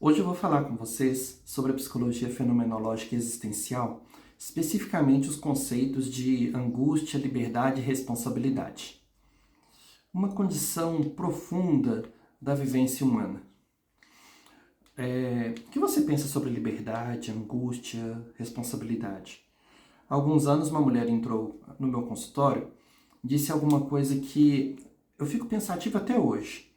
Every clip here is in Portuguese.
Hoje eu vou falar com vocês sobre a psicologia fenomenológica existencial, especificamente os conceitos de angústia, liberdade e responsabilidade. Uma condição profunda da vivência humana. O que você pensa sobre liberdade, angústia, responsabilidade? Há alguns anos uma mulher entrou no meu consultório e disse alguma coisa que eu fico pensativo até hoje.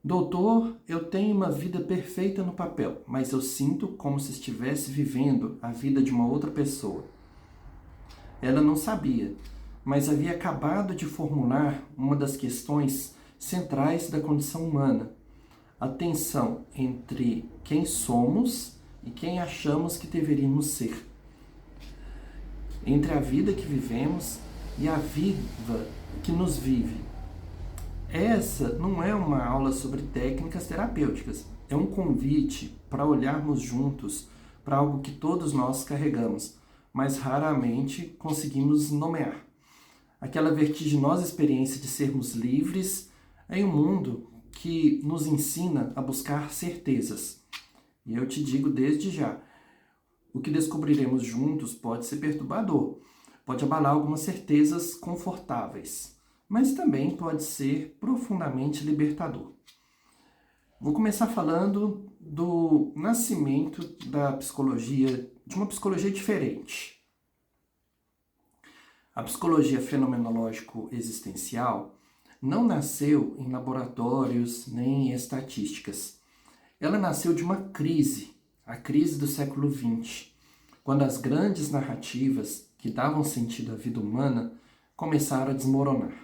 Doutor, eu tenho uma vida perfeita no papel, mas eu sinto como se estivesse vivendo a vida de uma outra pessoa. Ela não sabia, mas havia acabado de formular uma das questões centrais da condição humana: a tensão entre quem somos e quem achamos que deveríamos ser. Entre a vida que vivemos e a vida que nos vive. Essa não é uma aula sobre técnicas terapêuticas, é um convite para olharmos juntos para algo que todos nós carregamos, mas raramente conseguimos nomear. Aquela vertiginosa experiência de sermos livres em um mundo que nos ensina a buscar certezas. E eu te digo desde já, o que descobriremos juntos pode ser perturbador, pode abalar algumas certezas confortáveis, mas também pode ser profundamente libertador. Vou começar falando do nascimento da psicologia, de uma psicologia diferente. A psicologia fenomenológico-existencial não nasceu em laboratórios nem em estatísticas. Ela nasceu de uma crise, a crise do século XX, quando as grandes narrativas que davam sentido à vida humana começaram a desmoronar.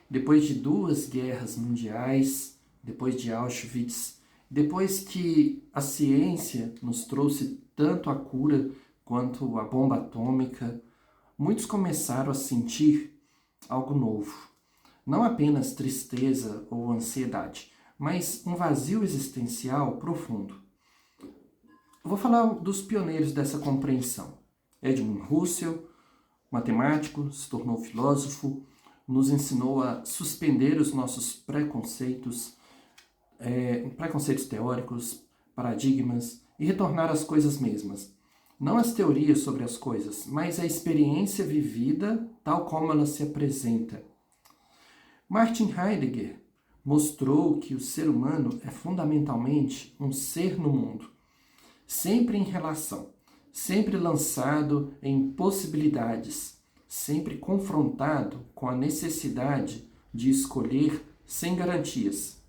Depois de 2 guerras mundiais, depois de Auschwitz, depois que a ciência nos trouxe tanto a cura quanto a bomba atômica, muitos começaram a sentir algo novo. Não apenas tristeza ou ansiedade, mas um vazio existencial profundo. Eu vou falar dos pioneiros dessa compreensão. Edmund Husserl, matemático, se tornou filósofo, nos ensinou a suspender os nossos preconceitos teóricos, paradigmas, e retornar às coisas mesmas. Não as teorias sobre as coisas, mas a experiência vivida tal como ela se apresenta. Martin Heidegger mostrou que o ser humano é fundamentalmente um ser no mundo, sempre em relação, sempre lançado em possibilidades, sempre confrontado com a necessidade de escolher sem garantias.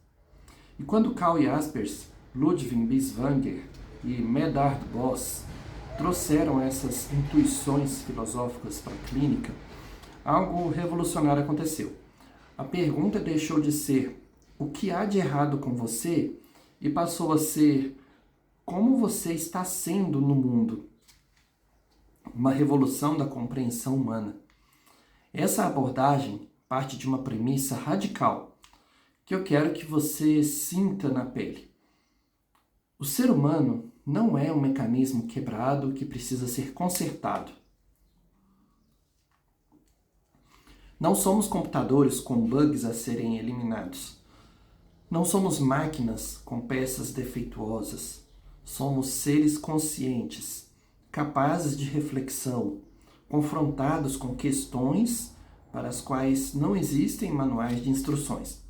E quando Karl Jaspers, Ludwig Binswanger e Medard Boss trouxeram essas intuições filosóficas para a clínica, algo revolucionário aconteceu. A pergunta deixou de ser o que há de errado com você e passou a ser como você está sendo no mundo. Uma revolução da compreensão humana. Essa abordagem parte de uma premissa radical que eu quero que você sinta na pele. O ser humano não é um mecanismo quebrado que precisa ser consertado. Não somos computadores com bugs a serem eliminados. Não somos máquinas com peças defeituosas. Somos seres conscientes, capazes de reflexão, confrontados com questões para as quais não existem manuais de instruções.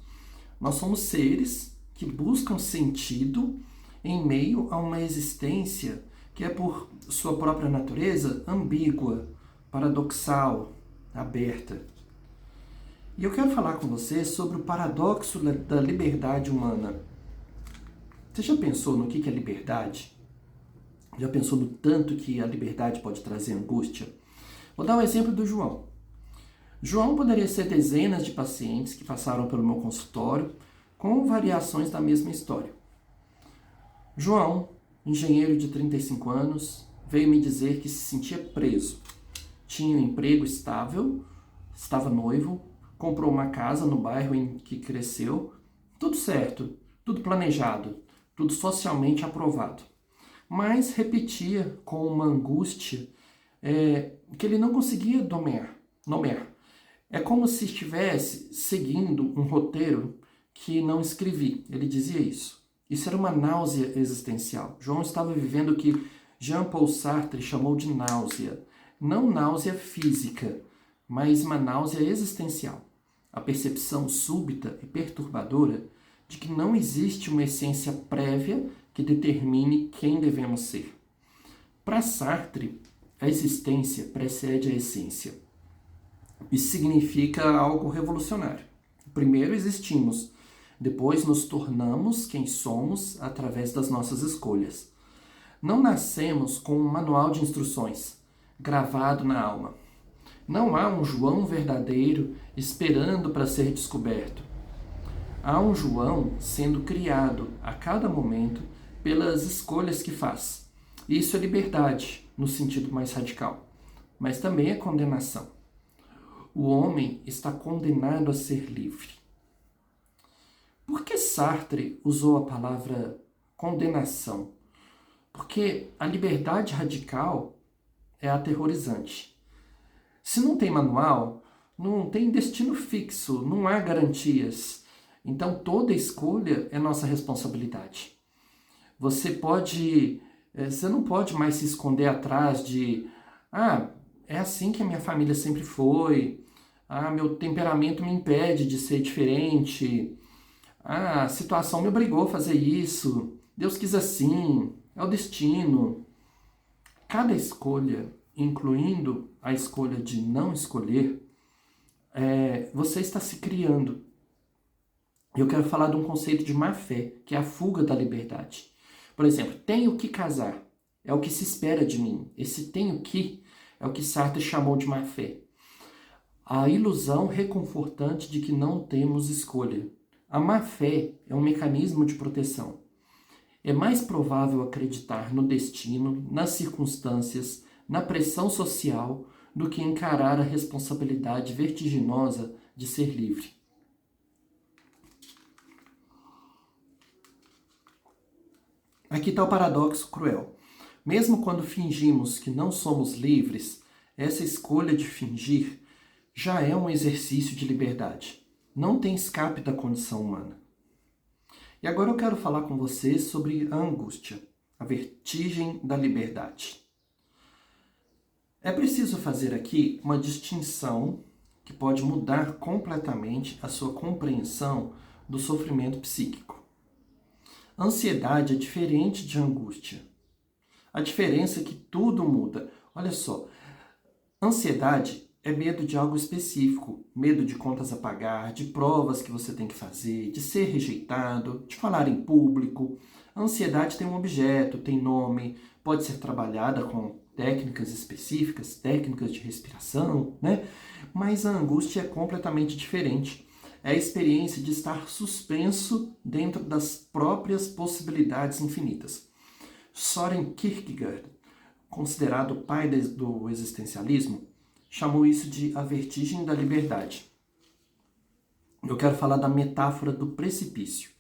Nós somos seres que buscam sentido em meio a uma existência que é, por sua própria natureza, ambígua, paradoxal, aberta. E eu quero falar com você sobre o paradoxo da liberdade humana. Você já pensou no que é liberdade? Já pensou no tanto que a liberdade pode trazer angústia? Vou dar um exemplo do João. João poderia ser dezenas de pacientes que passaram pelo meu consultório com variações da mesma história. João, engenheiro de 35 anos, veio me dizer que se sentia preso. Tinha um emprego estável, estava noivo, comprou uma casa no bairro em que cresceu, tudo certo, tudo planejado, tudo socialmente aprovado. Mas repetia com uma angústia que ele não conseguia nomear. É como se estivesse seguindo um roteiro que não escrevi. Ele dizia isso. Isso era uma náusea existencial. João estava vivendo o que Jean-Paul Sartre chamou de náusea. Não náusea física, mas uma náusea existencial. A percepção súbita e perturbadora de que não existe uma essência prévia que determine quem devemos ser. Para Sartre, a existência precede a essência. Isso significa algo revolucionário. Primeiro existimos, depois nos tornamos quem somos através das nossas escolhas. Não nascemos com um manual de instruções gravado na alma. Não há um João verdadeiro esperando para ser descoberto. Há um João sendo criado a cada momento pelas escolhas que faz. Isso é liberdade, no sentido mais radical, mas também é condenação. O homem está condenado a ser livre. Por que Sartre usou a palavra condenação? Porque a liberdade radical é aterrorizante. Se não tem manual, não tem destino fixo, não há garantias. Então toda escolha é nossa responsabilidade. Você não pode mais se esconder atrás de é assim que a minha família sempre foi, meu temperamento me impede de ser diferente, a situação me obrigou a fazer isso, Deus quis assim, é o destino. Cada escolha, incluindo a escolha de não escolher, você está se criando. Eu quero falar de um conceito de má fé, que é a fuga da liberdade. Por exemplo, tenho que casar, é o que se espera de mim. Esse tenho que é o que Sartre chamou de má fé. A ilusão reconfortante de que não temos escolha. A má fé é um mecanismo de proteção. É mais provável acreditar no destino, nas circunstâncias, na pressão social, do que encarar a responsabilidade vertiginosa de ser livre. Aqui está o paradoxo cruel. Mesmo quando fingimos que não somos livres, essa escolha de fingir já é um exercício de liberdade. Não tem escape da condição humana. E agora eu quero falar com vocês sobre a angústia, a vertigem da liberdade. É preciso fazer aqui uma distinção que pode mudar completamente a sua compreensão do sofrimento psíquico. Ansiedade é diferente de angústia. A diferença é que tudo muda. Olha só, ansiedade é medo de algo específico, medo de contas a pagar, de provas que você tem que fazer, de ser rejeitado, de falar em público. A ansiedade tem um objeto, tem nome, pode ser trabalhada com técnicas específicas, técnicas de respiração, né? Mas a angústia é completamente diferente. É a experiência de estar suspenso dentro das próprias possibilidades infinitas. Søren Kierkegaard, considerado o pai do existencialismo, chamou isso de a vertigem da liberdade. Eu quero falar da metáfora do precipício.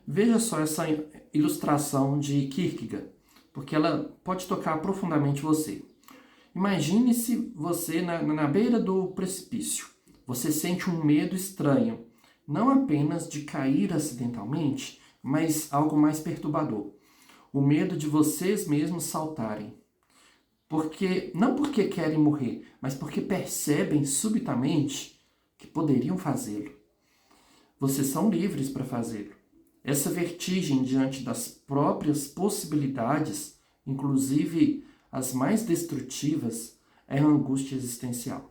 Veja só essa ilustração de Kierkegaard, porque ela pode tocar profundamente você. Imagine-se você na beira do precipício. Você sente um medo estranho, não apenas de cair acidentalmente, mas algo mais perturbador. O medo de vocês mesmos saltarem. Não porque querem morrer, mas porque percebem subitamente que poderiam fazê-lo. Vocês são livres para fazê-lo. Essa vertigem diante das próprias possibilidades, inclusive as mais destrutivas, é a angústia existencial.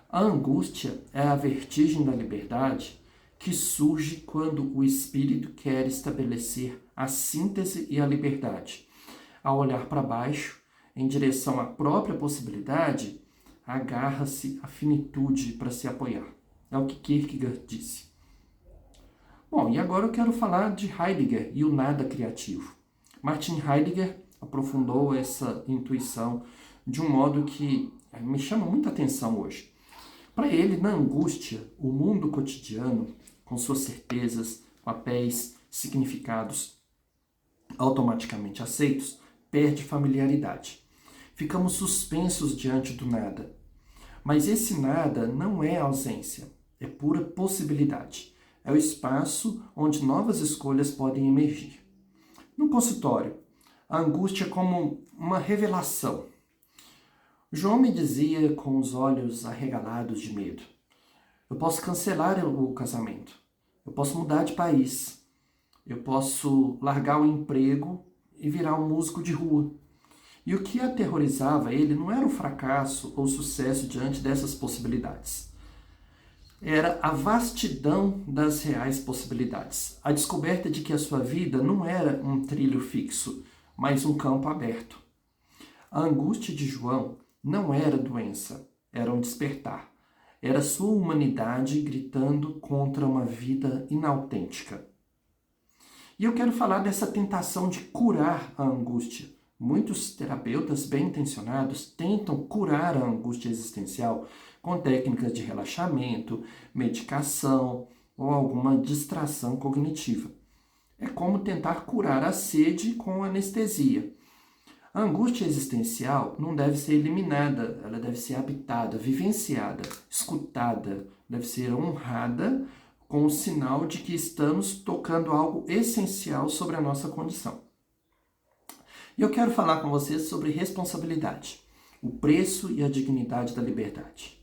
A angústia é a vertigem da liberdade que surge quando o espírito quer estabelecer a síntese e a liberdade. Ao olhar para baixo, em direção à própria possibilidade, agarra-se à finitude para se apoiar. É o que Kierkegaard disse. Bom, e agora eu quero falar de Heidegger e o nada criativo. Martin Heidegger aprofundou essa intuição de um modo que me chama muita atenção hoje. Para ele, na angústia, o mundo cotidiano, com suas certezas, papéis, significados automaticamente aceitos, perde familiaridade. Ficamos suspensos diante do nada. Mas esse nada não é ausência, é pura possibilidade. é o espaço onde novas escolhas podem emergir. No consultório, a angústia é como uma revelação. João me dizia com os olhos arregalados de medo: eu posso cancelar o casamento, eu posso mudar de país, eu posso largar o emprego e virar um músico de rua. E o que aterrorizava ele não era o fracasso ou o sucesso diante dessas possibilidades. Era a vastidão das reais possibilidades. A descoberta de que a sua vida não era um trilho fixo, mas um campo aberto. A angústia de João não era doença, era um despertar. Era sua humanidade gritando contra uma vida inautêntica. E eu quero falar dessa tentação de curar a angústia. Muitos terapeutas bem intencionados tentam curar a angústia existencial com técnicas de relaxamento, medicação ou alguma distração cognitiva. É como tentar curar a sede com anestesia. A angústia existencial não deve ser eliminada, ela deve ser habitada, vivenciada, escutada, deve ser honrada com o sinal de que estamos tocando algo essencial sobre a nossa condição. E eu quero falar com vocês sobre responsabilidade, o preço e a dignidade da liberdade.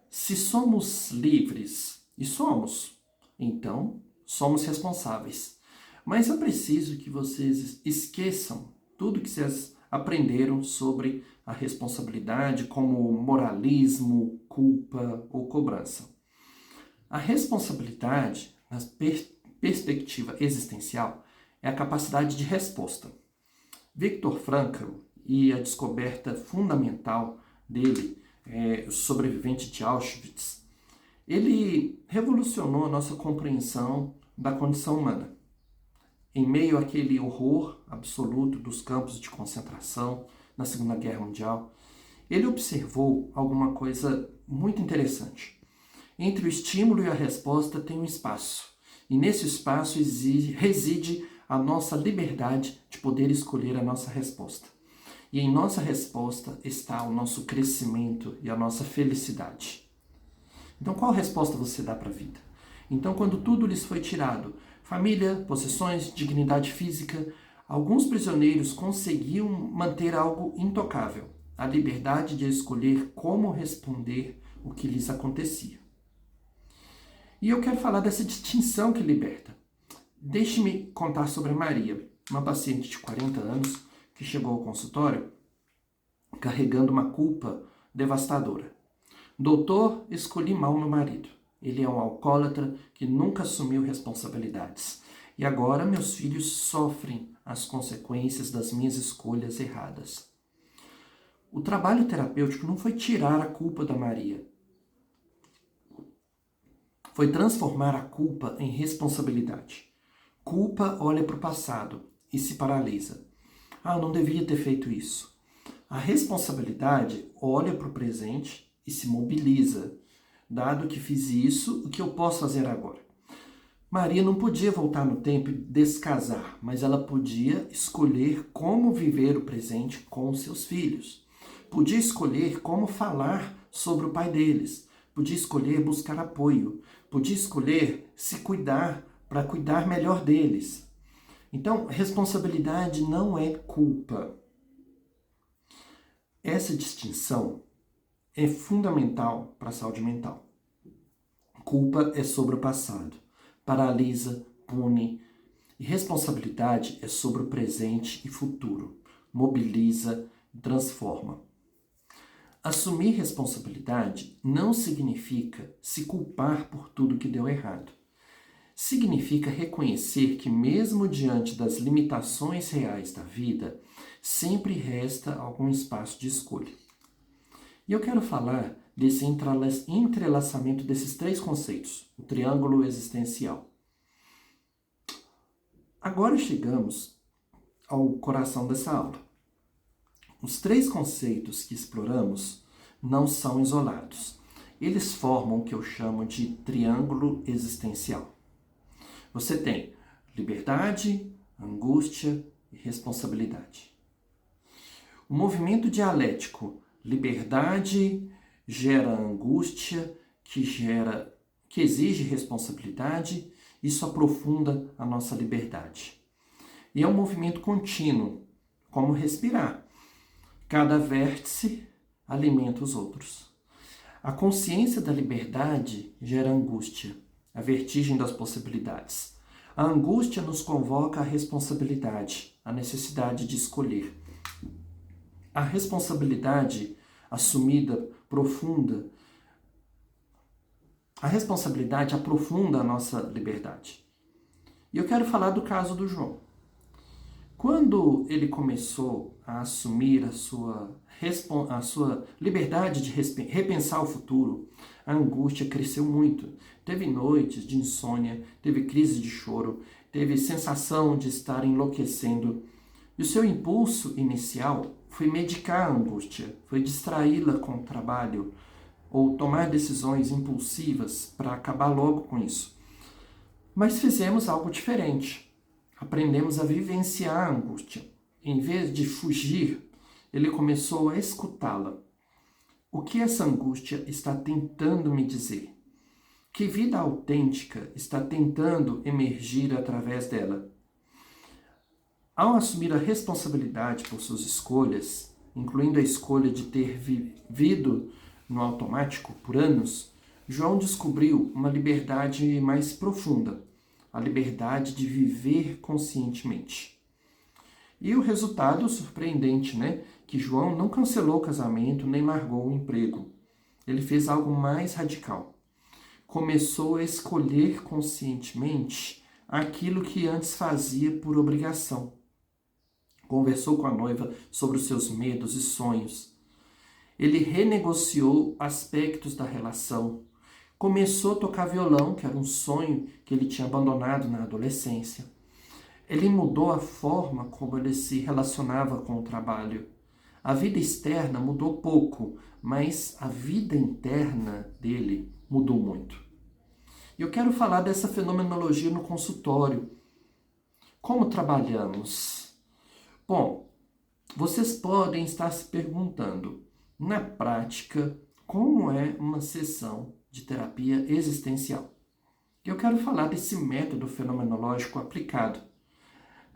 Se somos livres, e somos, então somos responsáveis. Mas eu preciso que vocês esqueçam tudo que vocês aprenderam sobre a responsabilidade, como moralismo, culpa ou cobrança. A responsabilidade, na perspectiva existencial, é a capacidade de resposta. Viktor Frankl e a descoberta fundamental dele, o sobrevivente de Auschwitz, ele revolucionou a nossa compreensão da condição humana. Em meio àquele horror absoluto dos campos de concentração na Segunda Guerra Mundial, ele observou alguma coisa muito interessante. Entre o estímulo e a resposta tem um espaço, e nesse espaço reside a nossa liberdade de poder escolher a nossa resposta. E em nossa resposta está o nosso crescimento e a nossa felicidade. Então, qual resposta você dá para a vida? Então, quando tudo lhes foi tirado, família, possessões, dignidade física, alguns prisioneiros conseguiam manter algo intocável, a liberdade de escolher como responder o que lhes acontecia. E eu quero falar dessa distinção que liberta. Deixe-me contar sobre a Maria, uma paciente de 40 anos que chegou ao consultório carregando uma culpa devastadora. Doutor, escolhi mal meu marido. Ele é um alcoólatra que nunca assumiu responsabilidades. E agora meus filhos sofrem as consequências das minhas escolhas erradas. O trabalho terapêutico não foi tirar a culpa da Maria. Foi transformar a culpa em responsabilidade. Culpa olha para o passado e se paralisa. Ah, eu não devia ter feito isso. A responsabilidade olha para o presente e se mobiliza. Dado que fiz isso, o que eu posso fazer agora? Maria não podia voltar no tempo e descasar, mas ela podia escolher como viver o presente com seus filhos. Podia escolher como falar sobre o pai deles. Podia escolher buscar apoio. Podia escolher se cuidar para cuidar melhor deles. Então, responsabilidade não é culpa. Essa distinção é fundamental para a saúde mental. Culpa é sobre o passado, paralisa, pune. E responsabilidade é sobre o presente e futuro, mobiliza e transforma. Assumir responsabilidade não significa se culpar por tudo que deu errado. Significa reconhecer que, mesmo diante das limitações reais da vida, sempre resta algum espaço de escolha. E eu quero falar desse entrelaçamento desses três conceitos, o triângulo existencial. Agora chegamos ao coração dessa aula. Os três conceitos que exploramos não são isolados. Eles formam o que eu chamo de triângulo existencial. Você tem liberdade, angústia e responsabilidade. O movimento dialético liberdade gera angústia, que gera que exige responsabilidade, isso aprofunda a nossa liberdade. E é um movimento contínuo, como respirar. Cada vértice alimenta os outros. A consciência da liberdade gera angústia, a vertigem das possibilidades. A angústia nos convoca à responsabilidade, à necessidade de escolher. A responsabilidade assumida, profunda, a responsabilidade aprofunda a nossa liberdade. E eu quero falar do caso do João. Quando ele começou a assumir a sua liberdade de repensar o futuro, a angústia cresceu muito. Teve noites de insônia, teve crise de choro, teve sensação de estar enlouquecendo. E o seu impulso inicial foi medicar a angústia, foi distraí-la com o trabalho, ou tomar decisões impulsivas para acabar logo com isso. Mas fizemos algo diferente. Aprendemos a vivenciar a angústia. Em vez de fugir, ele começou a escutá-la. O que essa angústia está tentando me dizer? Que vida autêntica está tentando emergir através dela? Ao assumir a responsabilidade por suas escolhas, incluindo a escolha de ter vivido no automático por anos, João descobriu uma liberdade mais profunda, a liberdade de viver conscientemente. E o resultado surpreendente, né? Que João não cancelou o casamento nem largou o emprego. Ele fez algo mais radical. Começou a escolher conscientemente aquilo que antes fazia por obrigação. Conversou com a noiva sobre os seus medos e sonhos. Ele renegociou aspectos da relação. Começou a tocar violão, que era um sonho que ele tinha abandonado na adolescência. Ele mudou a forma como ele se relacionava com o trabalho. A vida externa mudou pouco, mas a vida interna dele mudou muito. E eu quero falar dessa fenomenologia no consultório. Como trabalhamos? Bom, vocês podem estar se perguntando, na prática, como é uma sessão de terapia existencial? Eu quero falar desse método fenomenológico aplicado.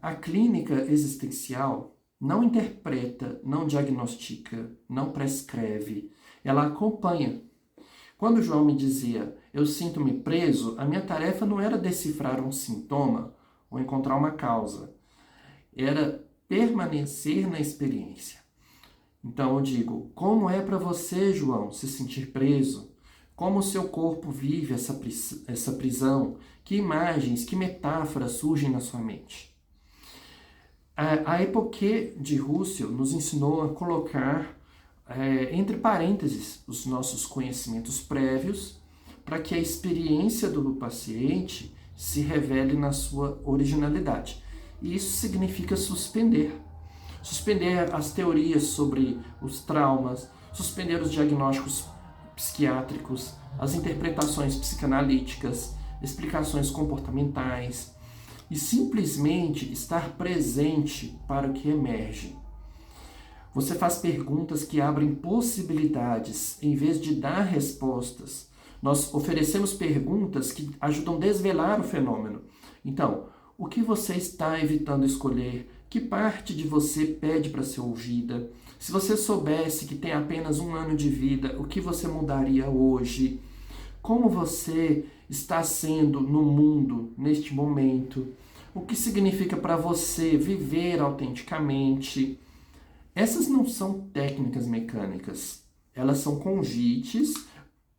A clínica existencial não interpreta, não diagnostica, não prescreve, ela acompanha. Quando João me dizia, eu sinto-me preso, a minha tarefa não era decifrar um sintoma ou encontrar uma causa, era permanecer na experiência. Então eu digo, como é para você, João, se sentir preso? Como o seu corpo vive essa prisão? Que imagens, que metáforas surgem na sua mente? A Epoquê de Husserl nos ensinou a colocar entre parênteses os nossos conhecimentos prévios para que a experiência do paciente se revele na sua originalidade. E isso significa suspender. Suspender as teorias sobre os traumas, suspender os diagnósticos psiquiátricos, as interpretações psicanalíticas, explicações comportamentais e simplesmente estar presente para o que emerge. Você faz perguntas que abrem possibilidades em vez de dar respostas. Nós oferecemos perguntas que ajudam a desvelar o fenômeno. Então, o que você está evitando escolher? Que parte de você pede para ser ouvida? Se você soubesse que tem apenas 1 ano de vida, o que você mudaria hoje? Como você está sendo no mundo neste momento? O que significa para você viver autenticamente? Essas não são técnicas mecânicas, elas são convites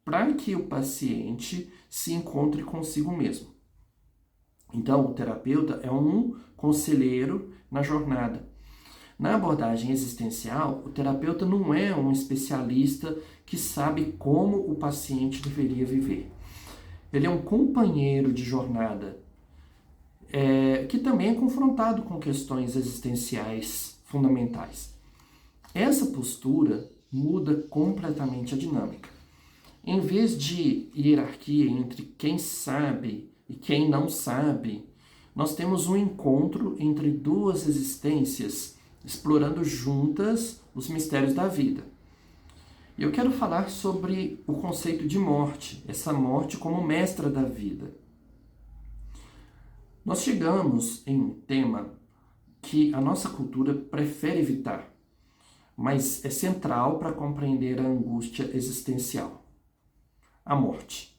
para que o paciente se encontre consigo mesmo. Então, o terapeuta é um conselheiro na jornada. Na abordagem existencial, o terapeuta não é um especialista que sabe como o paciente deveria viver. Ele é um companheiro de jornada, que também é confrontado com questões existenciais fundamentais. Essa postura muda completamente a dinâmica. Em vez de hierarquia entre quem sabe e quem não sabe, nós temos um encontro entre duas existências, explorando juntas os mistérios da vida. E eu quero falar sobre o conceito de morte, essa morte como mestra da vida. Nós chegamos em um tema que a nossa cultura prefere evitar, mas é central para compreender a angústia existencial, a morte.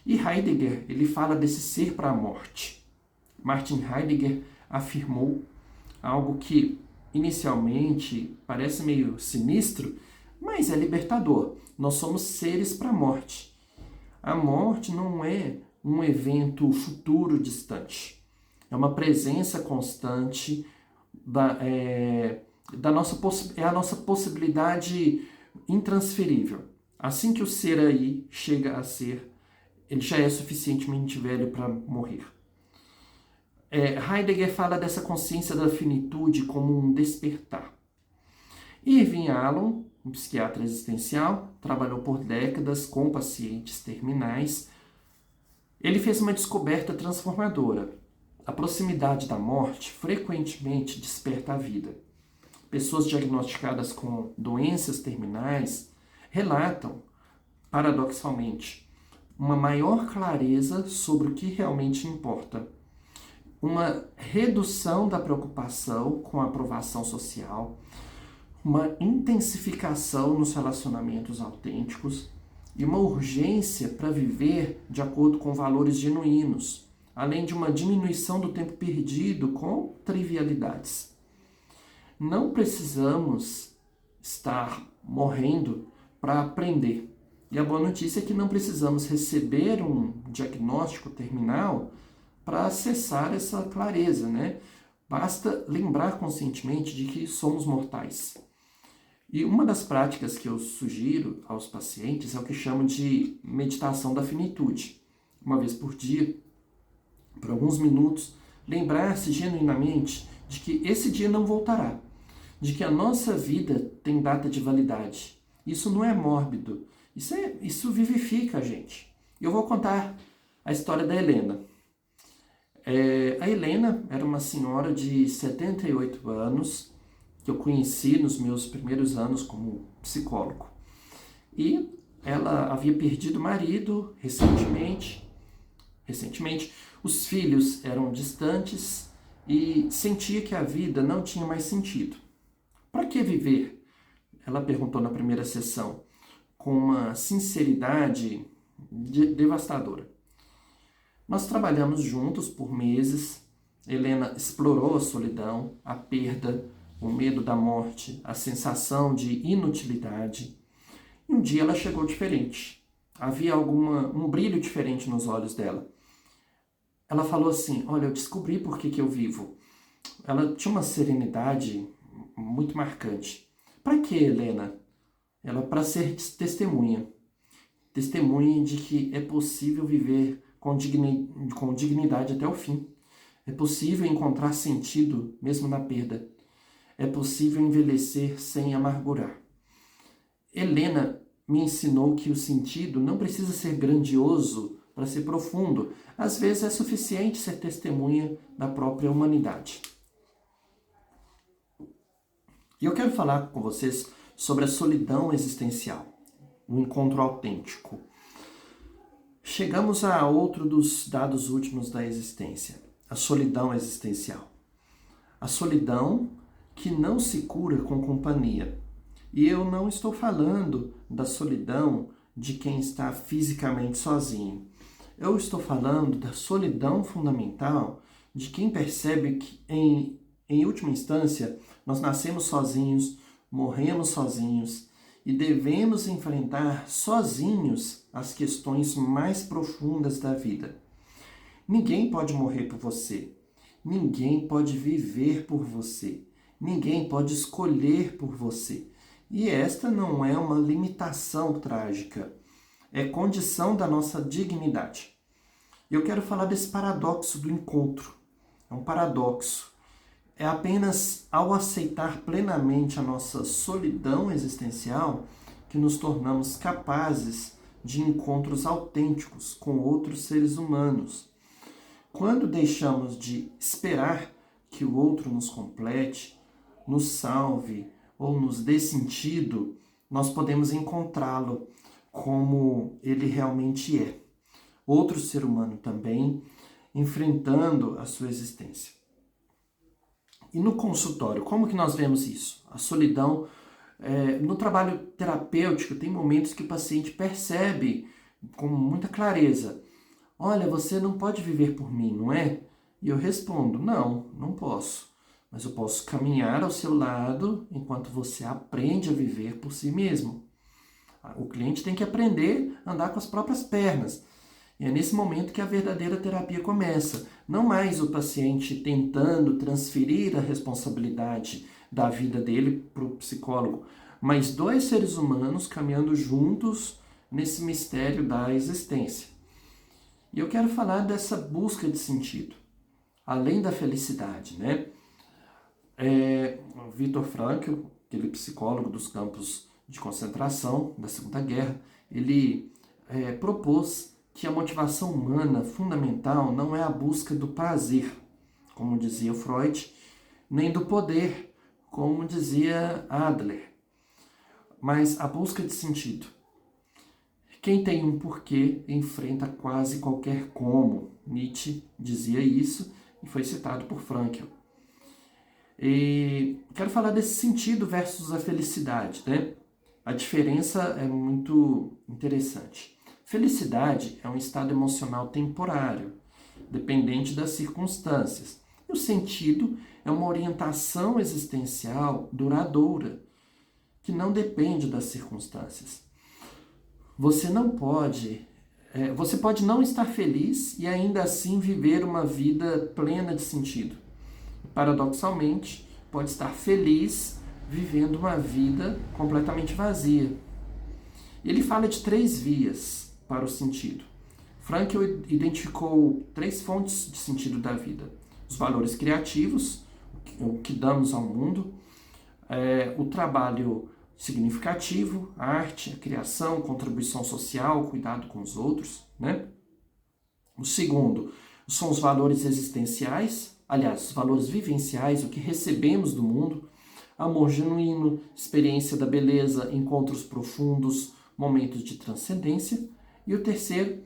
E Heidegger, ele fala desse ser para a morte. Martin Heidegger afirmou algo que inicialmente parece meio sinistro, mas é libertador. Nós somos seres para a morte. A morte não é um evento futuro distante. É uma presença constante da nossa, é a nossa possibilidade intransferível. Assim que o ser aí chega a ser, ele já é suficientemente velho para morrer. Heidegger fala dessa consciência da finitude como um despertar. Irving Yalom, um psiquiatra existencial, trabalhou por décadas com pacientes terminais. Ele fez uma descoberta transformadora. A proximidade da morte frequentemente desperta a vida. Pessoas diagnosticadas com doenças terminais relatam, paradoxalmente, uma maior clareza sobre o que realmente importa, uma redução da preocupação com a aprovação social, uma intensificação nos relacionamentos autênticos e uma urgência para viver de acordo com valores genuínos, além de uma diminuição do tempo perdido com trivialidades. Não precisamos estar morrendo para aprender. E a boa notícia é que não precisamos receber um diagnóstico terminal para acessar essa clareza, né? Basta lembrar conscientemente de que somos mortais. E uma das práticas que eu sugiro aos pacientes é o que chamo de meditação da finitude. Uma vez por dia, por alguns minutos, lembrar-se genuinamente de que esse dia não voltará, de que a nossa vida tem data de validade. Isso não é mórbido, isso vivifica a gente. Eu vou contar a história da Helena. A Helena era uma senhora de 78 anos, que eu conheci nos meus primeiros anos como psicólogo. E ela havia perdido o marido recentemente. Os filhos eram distantes e sentia que a vida não tinha mais sentido. Para que viver? Ela perguntou na primeira sessão, com uma sinceridade devastadora. Nós trabalhamos juntos por meses. Helena explorou a solidão, a perda, o medo da morte, a sensação de inutilidade. E um dia ela chegou diferente. Havia um brilho diferente nos olhos dela. Ela falou assim, olha, eu descobri por que eu vivo. Ela tinha uma serenidade muito marcante. Para que, Helena? Ela para ser testemunha. Testemunha de que é possível viver com dignidade até o fim. É possível encontrar sentido mesmo na perda. É possível envelhecer sem amargurar. Helena me ensinou que o sentido não precisa ser grandioso para ser profundo. Às vezes é suficiente ser testemunha da própria humanidade. E eu quero falar com vocês sobre a solidão existencial, o encontro autêntico. Chegamos a outro dos dados últimos da existência, a solidão existencial. A solidão que não se cura com companhia. E eu não estou falando da solidão de quem está fisicamente sozinho. Eu estou falando da solidão fundamental de quem percebe que, em última instância, nós nascemos sozinhos, morremos sozinhos e devemos enfrentar sozinhos as questões mais profundas da vida. Ninguém pode morrer por você. Ninguém pode viver por você. Ninguém pode escolher por você. E esta não é uma limitação trágica. É condição da nossa dignidade. Eu quero falar desse paradoxo do encontro. É um paradoxo. É apenas ao aceitar plenamente a nossa solidão existencial que nos tornamos capazes de encontros autênticos com outros seres humanos. Quando deixamos de esperar que o outro nos complete, nos salve ou nos dê sentido, nós podemos encontrá-lo como ele realmente é. Outro ser humano também, enfrentando a sua existência. E no consultório, como que nós vemos isso? A solidão, no trabalho terapêutico, tem momentos que o paciente percebe com muita clareza: olha, você não pode viver por mim, não é? E eu respondo: não, não posso. Mas eu posso caminhar ao seu lado enquanto você aprende a viver por si mesmo. O cliente tem que aprender a andar com as próprias pernas. E é nesse momento que a verdadeira terapia começa. Não mais o paciente tentando transferir a responsabilidade da vida dele para o psicólogo, mas dois seres humanos caminhando juntos nesse mistério da existência. E eu quero falar dessa busca de sentido, além da felicidade, né? Viktor Frankl, aquele psicólogo dos campos de concentração da Segunda Guerra, ele propôs que a motivação humana fundamental não é a busca do prazer, como dizia Freud, nem do poder, como dizia Adler, mas a busca de sentido. Quem tem um porquê enfrenta quase qualquer como. Nietzsche dizia isso e foi citado por Frankl. E quero falar desse sentido versus a felicidade, né? A diferença é muito interessante. Felicidade é um estado emocional temporário, dependente das circunstâncias. E o sentido é uma orientação existencial duradoura, que não depende das circunstâncias. Você pode não estar feliz e ainda assim viver uma vida plena de sentido. Paradoxalmente, pode estar feliz vivendo uma vida completamente vazia. Ele fala de 3 vias para o sentido. Frankl identificou 3 fontes de sentido da vida: os valores criativos, o que damos ao mundo, o trabalho significativo, a arte, a criação, contribuição social, cuidado com os outros, né? O segundo são os valores existenciais, aliás, os valores vivenciais, o que recebemos do mundo: amor genuíno, experiência da beleza, encontros profundos, momentos de transcendência. E o terceiro,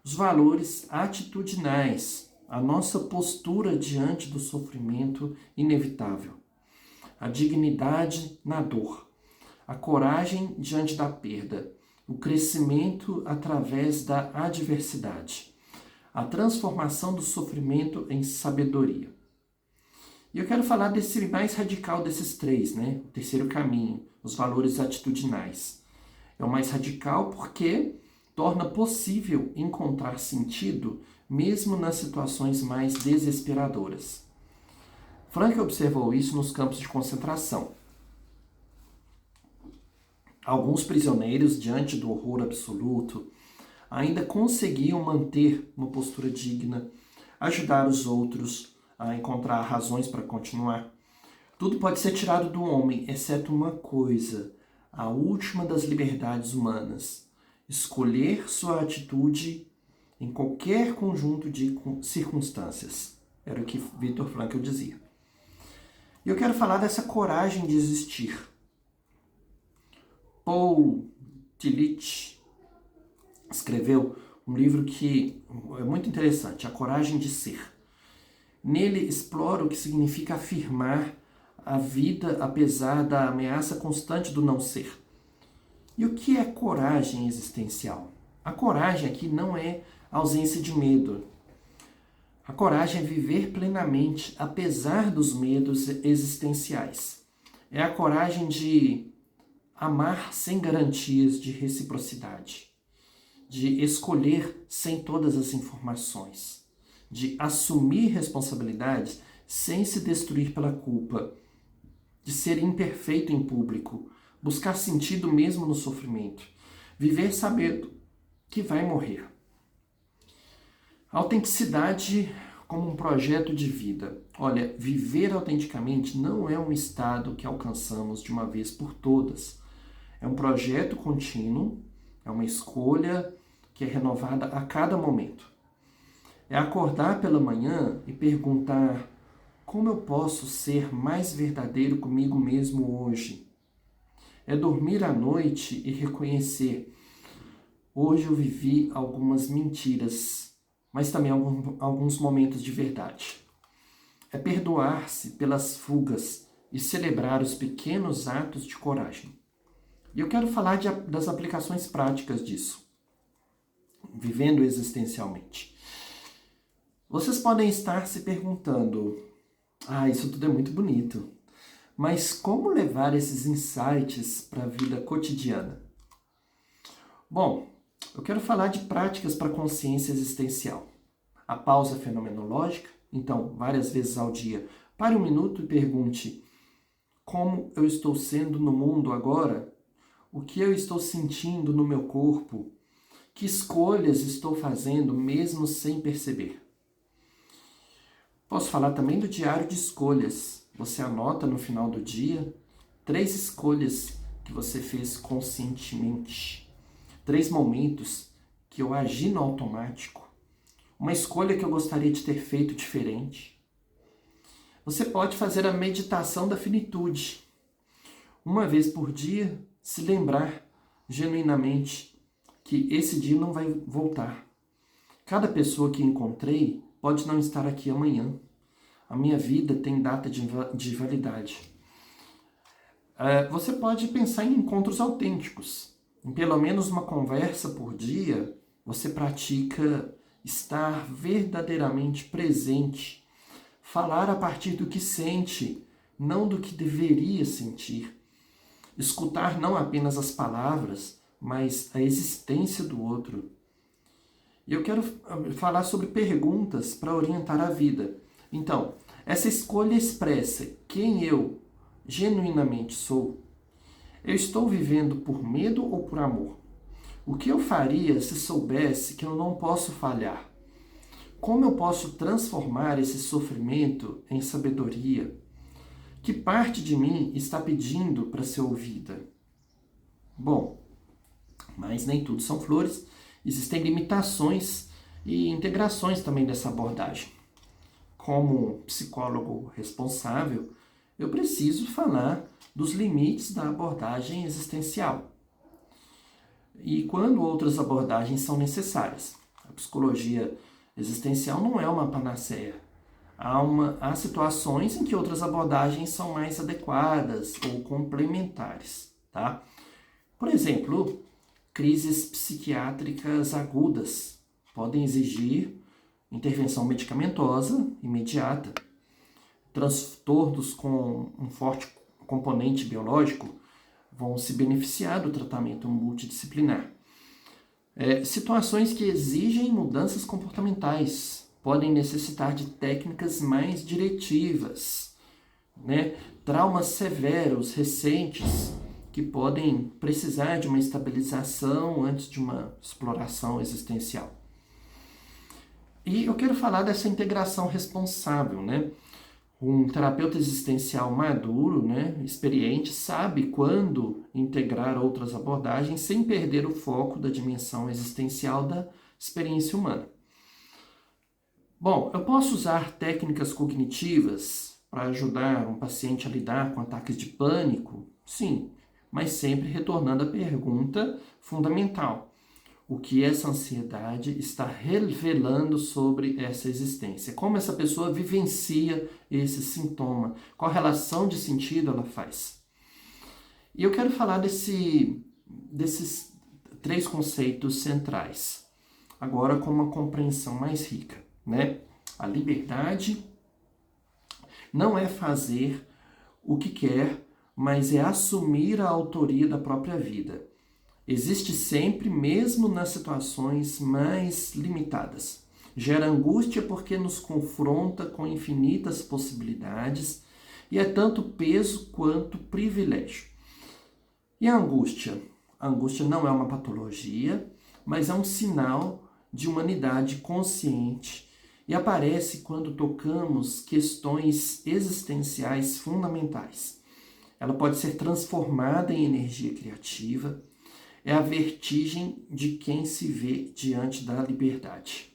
os valores atitudinais, a nossa postura diante do sofrimento inevitável, a dignidade na dor, a coragem diante da perda, o crescimento através da adversidade, a transformação do sofrimento em sabedoria. E eu quero falar desse mais radical desses 3, né? O terceiro caminho, os valores atitudinais. É o mais radical porque torna possível encontrar sentido mesmo nas situações mais desesperadoras. Frankl observou isso nos campos de concentração. Alguns prisioneiros, diante do horror absoluto, ainda conseguiam manter uma postura digna, ajudar os outros a encontrar razões para continuar. Tudo pode ser tirado do homem, exceto uma coisa: a última das liberdades humanas: escolher sua atitude em qualquer conjunto de circunstâncias. Era o que Viktor Frankl dizia. E eu quero falar dessa coragem de existir. Paul Tillich escreveu um livro que é muito interessante, A Coragem de Ser. Nele explora o que significa afirmar a vida apesar da ameaça constante do não ser. E o que é coragem existencial? A coragem aqui não é ausência de medo. A coragem é viver plenamente apesar dos medos existenciais. É a coragem de amar sem garantias de reciprocidade, de escolher sem todas as informações, de assumir responsabilidades sem se destruir pela culpa, de ser imperfeito em público, buscar sentido mesmo no sofrimento, viver sabendo que vai morrer. Autenticidade como um projeto de vida. Olha, viver autenticamente não é um estado que alcançamos de uma vez por todas. É um projeto contínuo, é uma escolha que é renovada a cada momento. É acordar pela manhã e perguntar: como eu posso ser mais verdadeiro comigo mesmo hoje? É dormir à noite e reconhecer: hoje eu vivi algumas mentiras, mas também alguns momentos de verdade. É perdoar-se pelas fugas e celebrar os pequenos atos de coragem. E eu quero falar das aplicações práticas disso, vivendo existencialmente. Vocês podem estar se perguntando: isso tudo é muito bonito, mas como levar esses insights para a vida cotidiana? Bom, eu quero falar de práticas para consciência existencial. A pausa fenomenológica, então, várias vezes ao dia, pare um minuto e pergunte: como eu estou sendo no mundo agora? O que eu estou sentindo no meu corpo? Que escolhas estou fazendo mesmo sem perceber? Posso falar também do diário de escolhas. Você anota no final do dia 3 escolhas que você fez conscientemente. 3 momentos que eu agi no automático. Uma escolha que eu gostaria de ter feito diferente. Você pode fazer a meditação da finitude. Uma vez por dia, se lembrar genuinamente que esse dia não vai voltar. Cada pessoa que encontrei pode não estar aqui amanhã. A minha vida tem data de validade. Você pode pensar em encontros autênticos. Em pelo menos uma conversa por dia, você pratica estar verdadeiramente presente. Falar a partir do que sente, não do que deveria sentir. Escutar não apenas as palavras, mas a existência do outro. E eu quero falar sobre perguntas para orientar a vida. Então, essa escolha expressa quem eu genuinamente sou. Eu estou vivendo por medo ou por amor? O que eu faria se soubesse que eu não posso falhar? Como eu posso transformar esse sofrimento em sabedoria? Que parte de mim está pedindo para ser ouvida? Bom, mas nem tudo são flores. Existem limitações e integrações também dessa abordagem. Como psicólogo responsável, eu preciso falar dos limites da abordagem existencial e quando outras abordagens são necessárias. A psicologia existencial não é uma panaceia. Há situações em que outras abordagens são mais adequadas ou complementares. Tá? Por exemplo, crises psiquiátricas agudas podem exigir intervenção medicamentosa imediata. Transtornos com um forte componente biológico vão se beneficiar do tratamento multidisciplinar. Situações que exigem mudanças comportamentais podem necessitar de técnicas mais diretivas. Traumas severos, recentes, que podem precisar de uma estabilização antes de uma exploração existencial. E eu quero falar dessa integração responsável, Um terapeuta existencial maduro, experiente, sabe quando integrar outras abordagens sem perder o foco da dimensão existencial da experiência humana. Bom, eu posso usar técnicas cognitivas para ajudar um paciente a lidar com ataques de pânico? Sim, mas sempre retornando à pergunta fundamental. O que essa ansiedade está revelando sobre essa existência? Como essa pessoa vivencia esse sintoma? Qual relação de sentido ela faz? E eu quero falar desses 3 conceitos centrais, agora com uma compreensão mais rica. A liberdade não é fazer o que quer, mas é assumir a autoria da própria vida. Existe sempre, mesmo nas situações mais limitadas. Gera angústia porque nos confronta com infinitas possibilidades e é tanto peso quanto privilégio. E a angústia? A angústia não é uma patologia, mas é um sinal de humanidade consciente e aparece quando tocamos questões existenciais fundamentais. Ela pode ser transformada em energia criativa. É a vertigem de quem se vê diante da liberdade.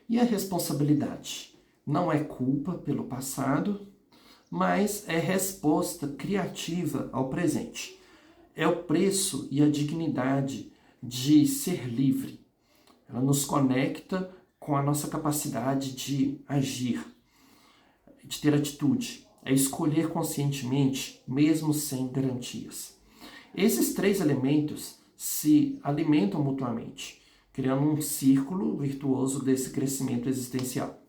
E a responsabilidade? Não é culpa pelo passado, mas é resposta criativa ao presente. é o preço e a dignidade de ser livre. Ela nos conecta com a nossa capacidade de agir, de ter atitude. É escolher conscientemente, mesmo sem garantias. Esses três elementos se alimentam mutuamente, criando um círculo virtuoso desse crescimento existencial.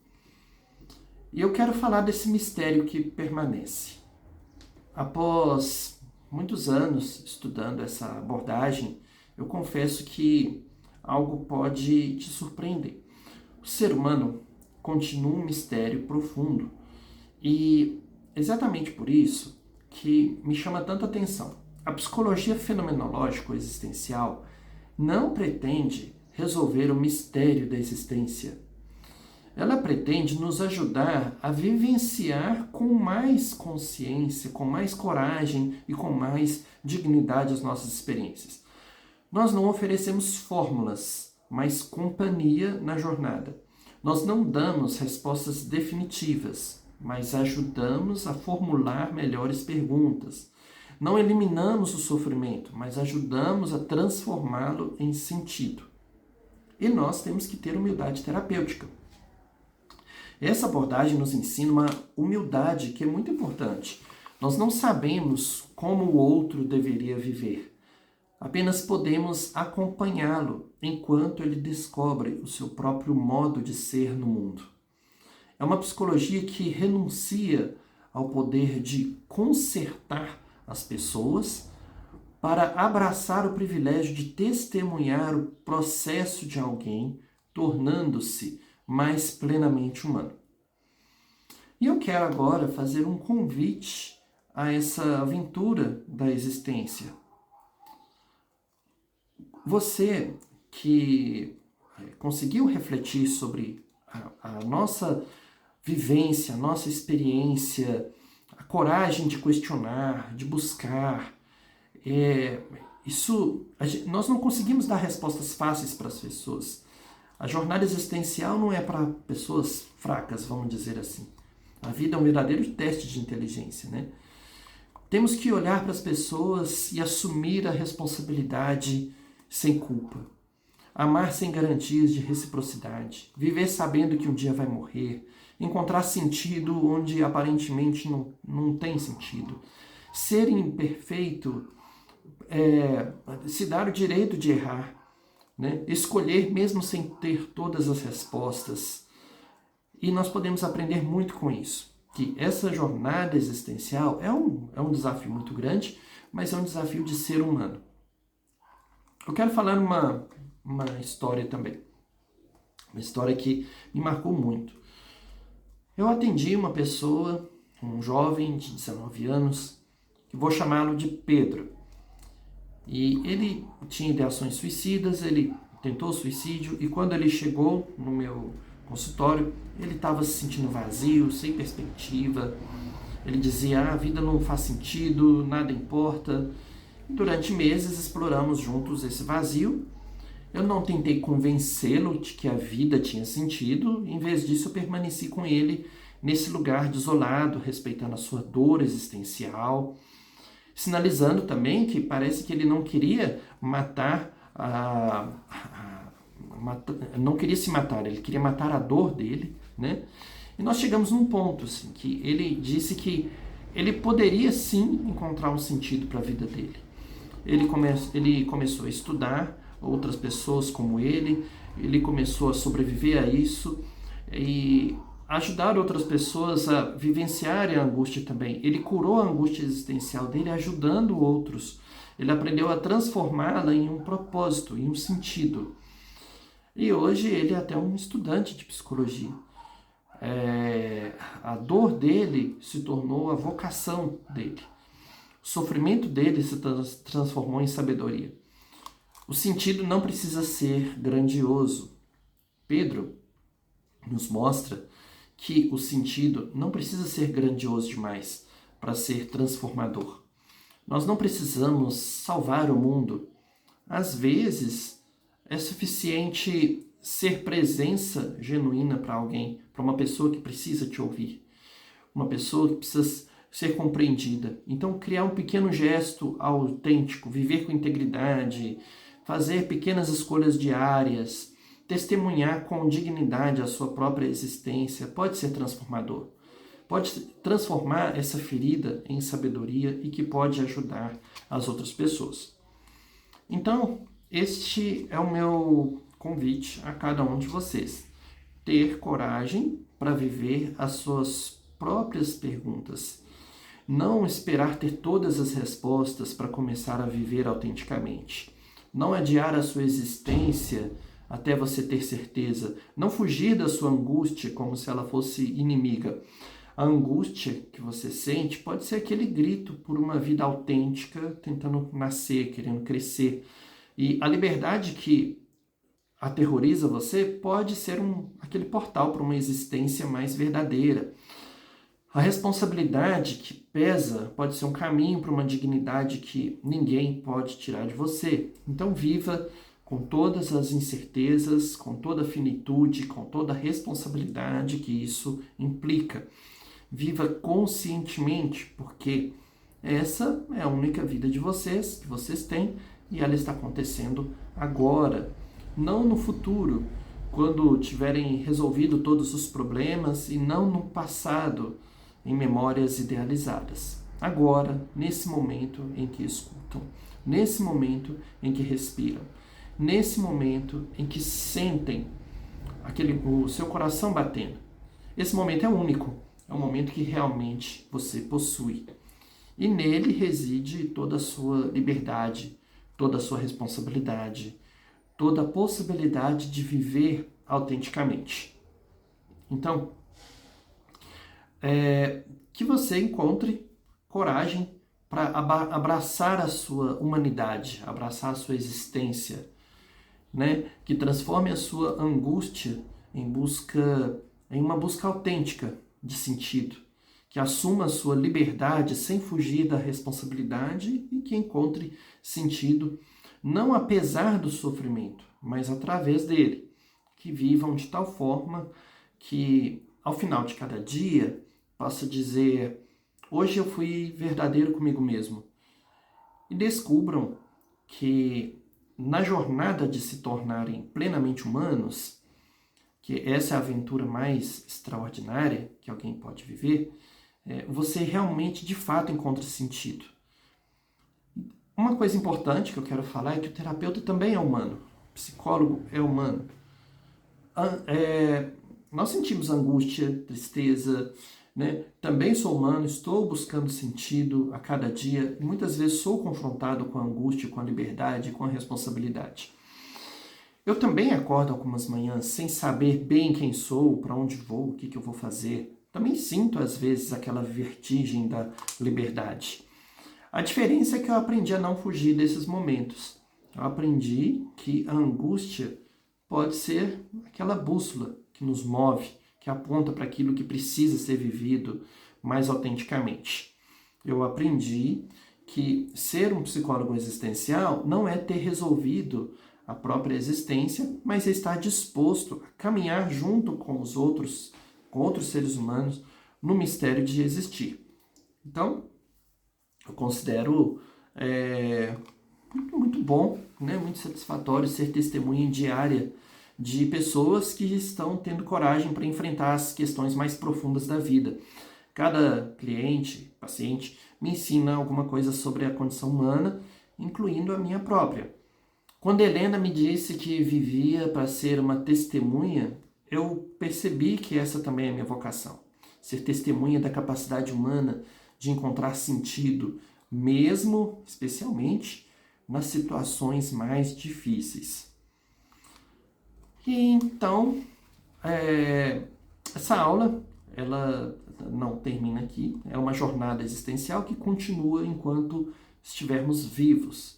E eu quero falar desse mistério que permanece. Após muitos anos estudando essa abordagem, eu confesso que algo pode te surpreender. O ser humano continua um mistério profundo e exatamente por isso que me chama tanta atenção. A psicologia fenomenológico-existencial não pretende resolver o mistério da existência. Ela pretende nos ajudar a vivenciar com mais consciência, com mais coragem e com mais dignidade as nossas experiências. Nós não oferecemos fórmulas, mas companhia na jornada. Nós não damos respostas definitivas, mas ajudamos a formular melhores perguntas. Não eliminamos o sofrimento, mas ajudamos a transformá-lo em sentido. E nós temos que ter humildade terapêutica. Essa abordagem nos ensina uma humildade que é muito importante. Nós não sabemos como o outro deveria viver. Apenas podemos acompanhá-lo enquanto ele descobre o seu próprio modo de ser no mundo. É uma psicologia que renuncia ao poder de consertar as pessoas para abraçar o privilégio de testemunhar o processo de alguém, tornando-se mais plenamente humano. E eu quero agora fazer um convite a essa aventura da existência. Você que conseguiu refletir sobre a nossa vivência, a nossa experiência, a coragem de questionar, de buscar, nós não conseguimos dar respostas fáceis para as pessoas. A jornada existencial não é para pessoas fracas, vamos dizer assim. A vida é um verdadeiro teste de inteligência, né? Temos que olhar para as pessoas e assumir a responsabilidade sem culpa. Amar sem garantias de reciprocidade. Viver sabendo que um dia vai morrer. Encontrar sentido onde aparentemente não tem sentido. Ser imperfeito se dar o direito de errar. Né? Escolher mesmo sem ter todas as respostas. E nós podemos aprender muito com isso. Que essa jornada existencial é um desafio muito grande, mas é um desafio de ser humano. Eu quero falar uma história também. Uma história que me marcou muito. Eu atendi uma pessoa, um jovem de 19 anos, que vou chamá-lo de Pedro. E ele tinha ideações suicidas, ele tentou suicídio, e quando ele chegou no meu consultório, ele estava se sentindo vazio, sem perspectiva. Ele dizia, a vida não faz sentido, nada importa. E durante meses exploramos juntos esse vazio. Eu não tentei convencê-lo de que a vida tinha sentido, em vez disso eu permaneci com ele nesse lugar desolado, respeitando a sua dor existencial, sinalizando também que parece que ele não queria não queria se matar, ele queria matar a dor dele, né? E nós chegamos num ponto assim, que ele disse que ele poderia sim encontrar um sentido para a vida dele. Ele começou a estudar outras pessoas como ele começou a sobreviver a isso e ajudar outras pessoas a vivenciarem a angústia também. Ele curou a angústia existencial dele ajudando outros. Ele aprendeu a transformá-la em um propósito, em um sentido. E hoje ele é até um estudante de psicologia. A dor dele se tornou a vocação dele. O sofrimento dele se transformou em sabedoria. O sentido não precisa ser grandioso. Pedro nos mostra que o sentido não precisa ser grandioso demais para ser transformador. Nós não precisamos salvar o mundo. Às vezes, é suficiente ser presença genuína para alguém, para uma pessoa que precisa te ouvir. Uma pessoa que precisa ser compreendida. Então, criar um pequeno gesto autêntico, viver com integridade, fazer pequenas escolhas diárias, testemunhar com dignidade a sua própria existência pode ser transformador. Pode transformar essa ferida em sabedoria e que pode ajudar as outras pessoas. Então, este é o meu convite a cada um de vocês. Ter coragem para viver as suas próprias perguntas. Não esperar ter todas as respostas para começar a viver autenticamente. Não adiar a sua existência até você ter certeza. Não fugir da sua angústia como se ela fosse inimiga. A angústia que você sente pode ser aquele grito por uma vida autêntica, tentando nascer, querendo crescer. E a liberdade que aterroriza você pode ser aquele portal para uma existência mais verdadeira. A responsabilidade que pesa pode ser um caminho para uma dignidade que ninguém pode tirar de você. Então viva com todas as incertezas, com toda a finitude, com toda a responsabilidade que isso implica. Viva conscientemente, porque essa é a única vida de vocês, que vocês têm, e ela está acontecendo agora, não no futuro, quando tiverem resolvido todos os problemas, e não no passado, em memórias idealizadas. Agora, nesse momento em que escutam, nesse momento em que respiram, nesse momento em que sentem o seu coração batendo. Esse momento é único, é um momento que realmente você possui. E nele reside toda a sua liberdade, toda a sua responsabilidade, toda a possibilidade de viver autenticamente. Então, que você encontre coragem para abraçar a sua humanidade, abraçar a sua existência, né? Que transforme a sua angústia em uma busca autêntica de sentido, que assuma a sua liberdade sem fugir da responsabilidade e que encontre sentido não apesar do sofrimento, mas através dele, que vivam de tal forma que ao final de cada dia possa dizer: hoje eu fui verdadeiro comigo mesmo. E descubram que na jornada de se tornarem plenamente humanos, que essa é a aventura mais extraordinária que alguém pode viver, você realmente, de fato, encontra sentido. Uma coisa importante que eu quero falar é que o terapeuta também é humano, o psicólogo é humano. Nós sentimos angústia, tristeza, né? Também sou humano, estou buscando sentido a cada dia e muitas vezes sou confrontado com a angústia, com a liberdade, com a responsabilidade. Eu também acordo algumas manhãs sem saber bem quem sou, para onde vou, o que eu vou fazer. Também sinto às vezes aquela vertigem da liberdade. A diferença é que eu aprendi a não fugir desses momentos. Eu aprendi que a angústia pode ser aquela bússola que nos move, que aponta para aquilo que precisa ser vivido mais autenticamente. Eu aprendi que ser um psicólogo existencial não é ter resolvido a própria existência, mas é estar disposto a caminhar junto com os outros, com outros seres humanos, no mistério de existir. Então, eu considero muito bom, né, muito satisfatório ser testemunha diária de pessoas que estão tendo coragem para enfrentar as questões mais profundas da vida. Cada cliente, paciente, me ensina alguma coisa sobre a condição humana, incluindo a minha própria. Quando Helena me disse que vivia para ser uma testemunha, eu percebi que essa também é a minha vocação. Ser testemunha da capacidade humana de encontrar sentido, mesmo, especialmente, nas situações mais difíceis. E então, essa aula, ela não termina aqui, é uma jornada existencial que continua enquanto estivermos vivos.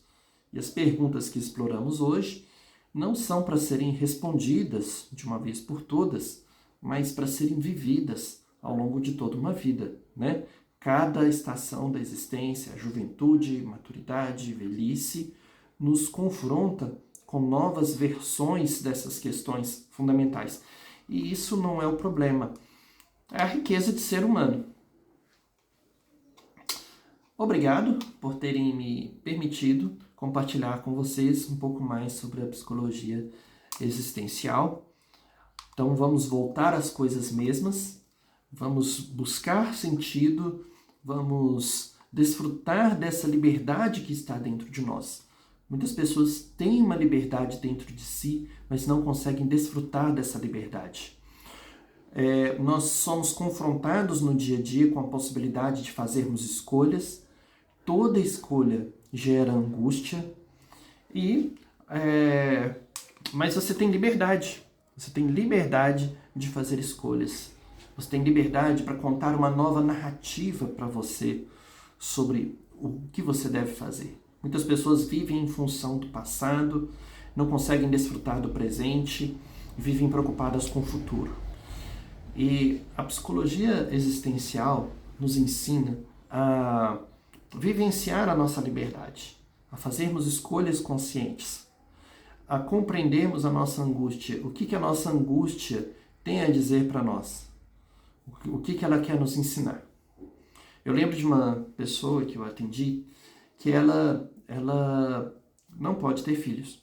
E as perguntas que exploramos hoje não são para serem respondidas de uma vez por todas, mas para serem vividas ao longo de toda uma vida, né? Cada estação da existência, juventude, maturidade, velhice, nos confronta com novas versões dessas questões fundamentais. E isso não é o problema. É a riqueza de ser humano. Obrigado por terem me permitido compartilhar com vocês um pouco mais sobre a psicologia existencial. Então vamos voltar às coisas mesmas, vamos buscar sentido, vamos desfrutar dessa liberdade que está dentro de nós. Muitas pessoas têm uma liberdade dentro de si, mas não conseguem desfrutar dessa liberdade. Nós somos confrontados no dia a dia com a possibilidade de fazermos escolhas. Toda escolha gera angústia, mas você tem liberdade. Você tem liberdade de fazer escolhas. Você tem liberdade para contar uma nova narrativa para você sobre o que você deve fazer. Muitas pessoas vivem em função do passado, não conseguem desfrutar do presente, vivem preocupadas com o futuro. E a psicologia existencial nos ensina a vivenciar a nossa liberdade, a fazermos escolhas conscientes, a compreendermos a nossa angústia, o que a nossa angústia tem a dizer para nós, o que ela quer nos ensinar. Eu lembro de uma pessoa que eu atendi que ela não pode ter filhos.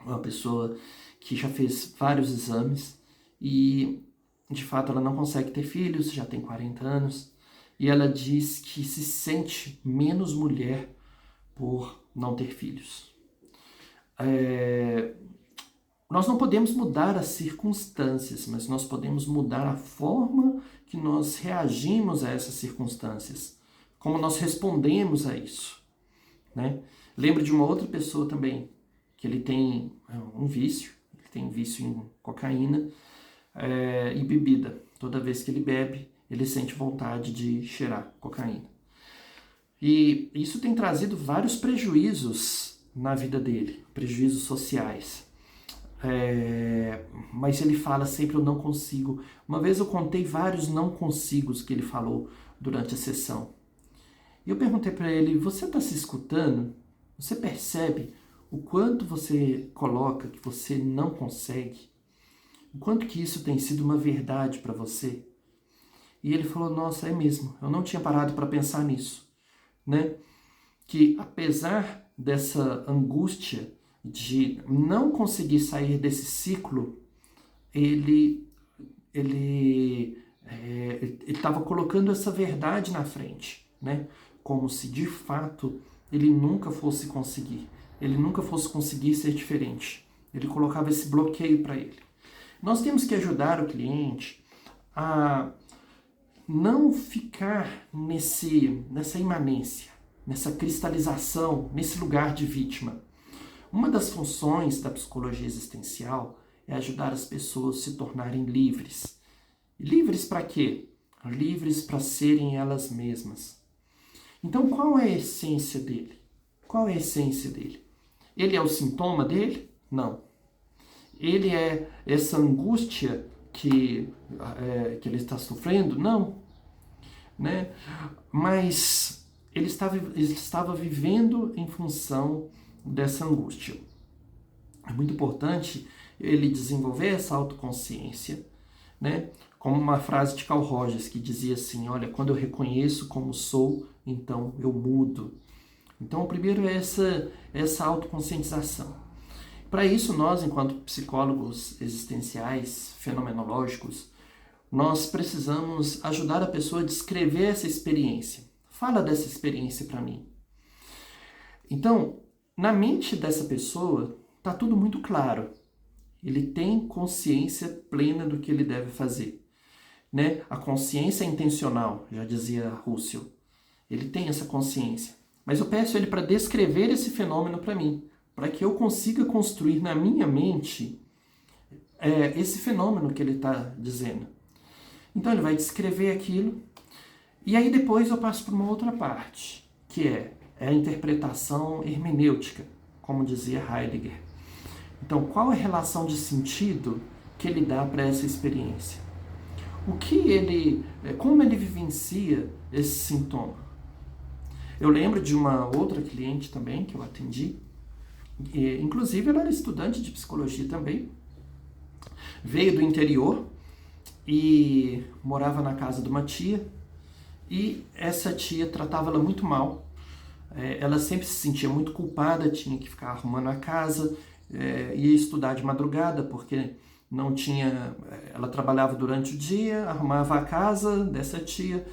Uma pessoa que já fez vários exames e, de fato, ela não consegue ter filhos, já tem 40 anos, e ela diz que se sente menos mulher por não ter filhos. Nós não podemos mudar as circunstâncias, mas nós podemos mudar a forma que nós reagimos a essas circunstâncias, como nós respondemos a isso, né? Lembro de uma outra pessoa também, que ele tem um vício, ele tem vício em cocaína e bebida. Toda vez que ele bebe, ele sente vontade de cheirar cocaína. E isso tem trazido vários prejuízos na vida dele, prejuízos sociais. Mas ele fala sempre, eu não consigo. Uma vez eu contei vários não consigos que ele falou durante a sessão. E eu perguntei para ele, você está se escutando? Você percebe o quanto você coloca que você não consegue? O quanto que isso tem sido uma verdade para você? E ele falou, nossa, é mesmo, eu não tinha parado para pensar nisso, né? Que apesar dessa angústia de não conseguir sair desse ciclo, ele estava colocando essa verdade na frente, né? Como se de fato ele nunca fosse conseguir, ser diferente. Ele colocava esse bloqueio para ele. Nós temos que ajudar o cliente a não ficar nessa imanência, nessa cristalização, nesse lugar de vítima. Uma das funções da psicologia existencial é ajudar as pessoas a se tornarem livres. Livres para quê? Livres para serem elas mesmas. Então, qual é a essência dele? Qual é a essência dele? Ele é o sintoma dele? Não. Ele é essa angústia que ele está sofrendo? Não. Né? Mas ele estava vivendo em função dessa angústia. É muito importante ele desenvolver essa autoconsciência, né? Como uma frase de Carl Rogers que dizia assim, olha, quando eu reconheço como sou, então eu mudo. Então, o primeiro é essa autoconscientização. Para isso, nós, enquanto psicólogos existenciais, fenomenológicos, nós precisamos ajudar a pessoa a descrever essa experiência. Fala dessa experiência para mim. Então, na mente dessa pessoa, está tudo muito claro. Ele tem consciência plena do que ele deve fazer, né? A consciência é intencional, já dizia Russell. Ele tem essa consciência. Mas eu peço ele para descrever esse fenômeno para mim, para que eu consiga construir na minha mente esse fenômeno que ele está dizendo. Então ele vai descrever aquilo, e aí depois eu passo para uma outra parte, que é a interpretação hermenêutica, como dizia Heidegger. Então, qual é a relação de sentido que ele dá para essa experiência? Como ele vivencia esse sintoma? Eu lembro de uma outra cliente também que eu atendi, inclusive ela era estudante de psicologia também, veio do interior e morava na casa de uma tia, e essa tia tratava ela muito mal. Ela sempre se sentia muito culpada, tinha que ficar arrumando a casa, ia estudar de madrugada porque não tinha. Ela trabalhava durante o dia, arrumava a casa dessa tia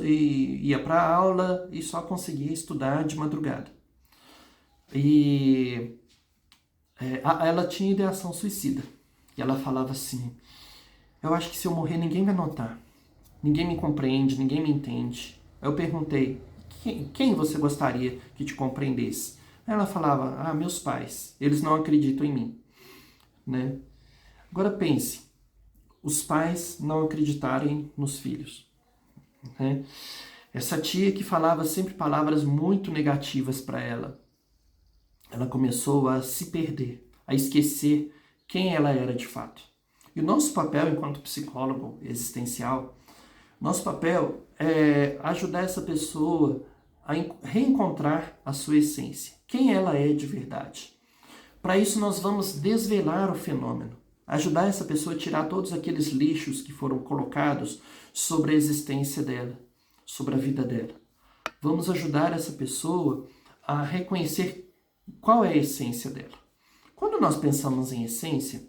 e ia para a aula e só conseguia estudar de madrugada. E ela tinha ideação suicida. E ela falava assim: eu acho que se eu morrer ninguém vai notar, ninguém me compreende, ninguém me entende. Eu perguntei: quem você gostaria que te compreendesse? Ela falava: meus pais, eles não acreditam em mim, né? Agora pense, os pais não acreditarem nos filhos, né? Essa tia que falava sempre palavras muito negativas para ela, ela começou a se perder, a esquecer quem ela era de fato. E o nosso papel enquanto psicólogo existencial, nosso papel é ajudar essa pessoa a reencontrar a sua essência, quem ela é de verdade. Para isso nós vamos desvelar o fenômeno, ajudar essa pessoa a tirar todos aqueles lixos que foram colocados sobre a existência dela, sobre a vida dela. Vamos ajudar essa pessoa a reconhecer qual é a essência dela. Quando nós pensamos em essência,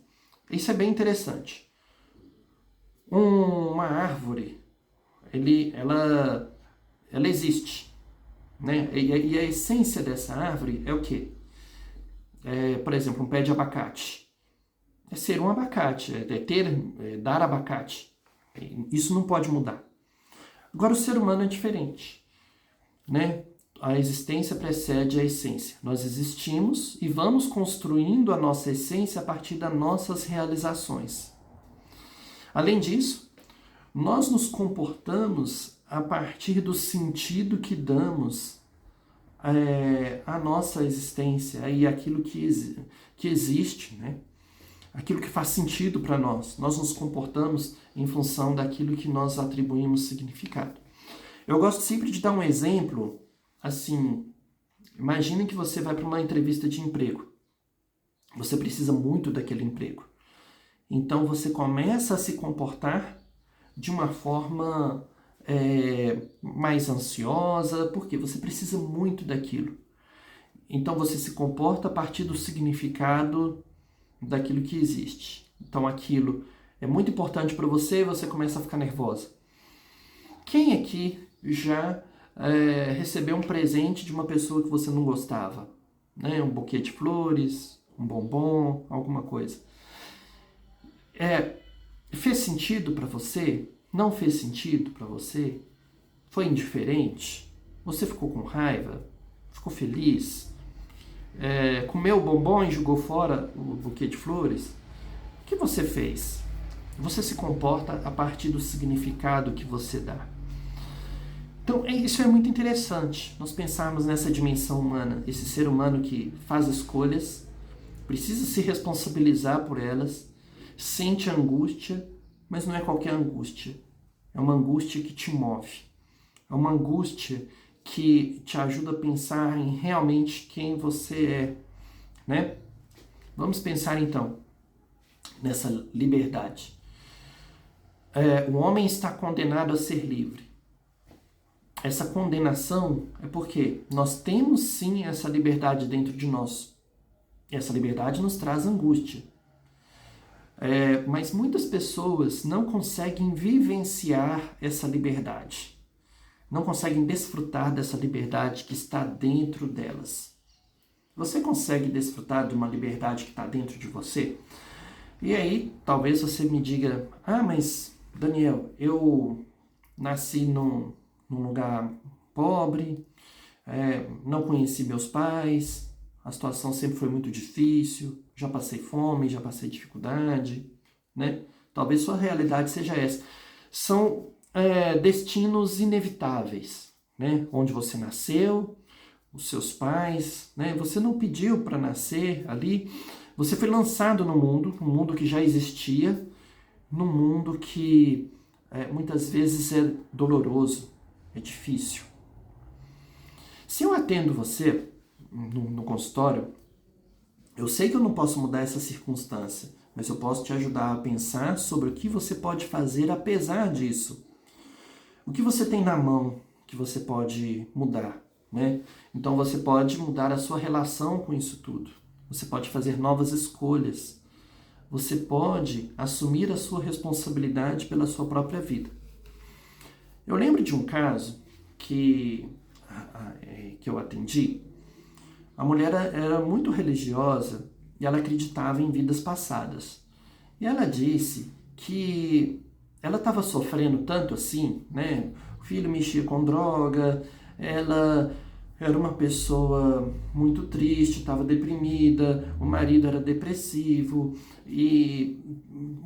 isso é bem interessante. Uma árvore, ela existe, né? E a essência dessa árvore é o quê? Por exemplo, um pé de abacate. É ser um abacate, dar abacate. Isso não pode mudar. Agora, o ser humano é diferente, né? A existência precede a essência. Nós existimos e vamos construindo a nossa essência a partir das nossas realizações. Além disso, nós nos comportamos a partir do sentido que damos à nossa existência e aquilo que existe, né? Aquilo que faz sentido para nós. Nós nos comportamos em função daquilo que nós atribuímos significado. Eu gosto sempre de dar um exemplo, assim, imagine que você vai para uma entrevista de emprego. Você precisa muito daquele emprego. Então você começa a se comportar de uma forma mais ansiosa, porque você precisa muito daquilo. Então você se comporta a partir do significado daquilo que existe. Então aquilo é muito importante para você e você começa a ficar nervosa. Quem aqui já recebeu um presente de uma pessoa que você não gostava? Né? Um buquê de flores, um bombom, alguma coisa. Fez sentido para você? Não fez sentido para você? Foi indiferente? Você ficou com raiva? Ficou feliz? Comeu o bombom e jogou fora o buquê de flores? O que você fez? Você se comporta a partir do significado que você dá. Então, isso é muito interessante, nós pensarmos nessa dimensão humana, esse ser humano que faz escolhas, precisa se responsabilizar por elas, sente angústia, mas não é qualquer angústia. É uma angústia que te move. É uma angústia que te ajuda a pensar em realmente quem você é, né? Vamos pensar então nessa liberdade. O homem está condenado a ser livre. Essa condenação é porque nós temos sim essa liberdade dentro de nós. E essa liberdade nos traz angústia. Mas muitas pessoas não conseguem vivenciar essa liberdade. Não conseguem desfrutar dessa liberdade que está dentro delas. Você consegue desfrutar de uma liberdade que está dentro de você? E aí, talvez você me diga: mas Daniel, eu nasci num lugar pobre, não conheci meus pais, a situação sempre foi muito difícil, já passei fome, já passei dificuldade, né? Talvez sua realidade seja essa. São destinos inevitáveis, né? Onde você nasceu, os seus pais, né? Você não pediu para nascer ali, você foi lançado no mundo, um mundo que já existia, num mundo que muitas vezes é doloroso, é difícil. Se eu atendo você no consultório, eu sei que eu não posso mudar essa circunstância, mas eu posso te ajudar a pensar sobre o que você pode fazer apesar disso. O que você tem na mão que você pode mudar, né? Então você pode mudar a sua relação com isso tudo. Você pode fazer novas escolhas. Você pode assumir a sua responsabilidade pela sua própria vida. Eu lembro de um caso que eu atendi. A mulher era muito religiosa e ela acreditava em vidas passadas. E ela disse que ela estava sofrendo tanto assim, né? O filho mexia com droga, ela era uma pessoa muito triste, estava deprimida, o marido era depressivo e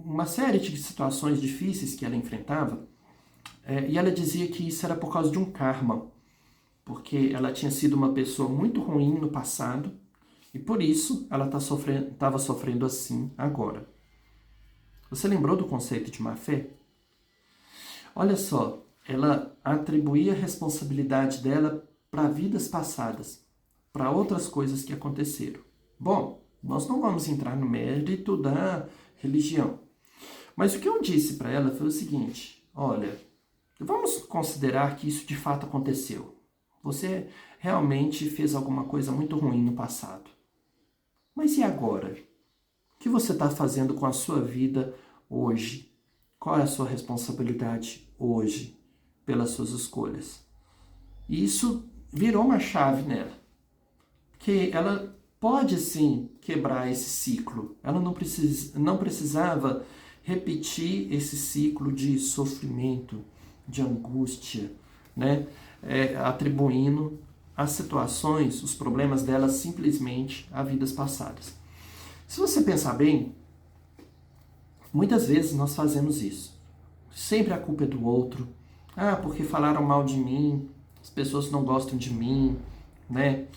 uma série de situações difíceis que ela enfrentava. E ela dizia que isso era por causa de um karma, porque ela tinha sido uma pessoa muito ruim no passado e por isso ela estava sofrendo assim agora. Você lembrou do conceito de má fé? Olha só, ela atribuía a responsabilidade dela para vidas passadas, para outras coisas que aconteceram. Bom, nós não vamos entrar no mérito da religião, mas o que eu disse para ela foi o seguinte: olha, vamos considerar que isso de fato aconteceu. Você realmente fez alguma coisa muito ruim no passado. Mas e agora? O que você está fazendo com a sua vida hoje? Qual é a sua responsabilidade hoje pelas suas escolhas? E isso virou uma chave nela. Porque ela pode sim quebrar esse ciclo. Ela não precisava repetir esse ciclo de sofrimento, de angústia, né? Atribuindo as situações, os problemas dela simplesmente a vidas passadas. Se você pensar bem, muitas vezes nós fazemos isso. Sempre a culpa é do outro. Ah, porque falaram mal de mim, as pessoas não gostam de mim, né?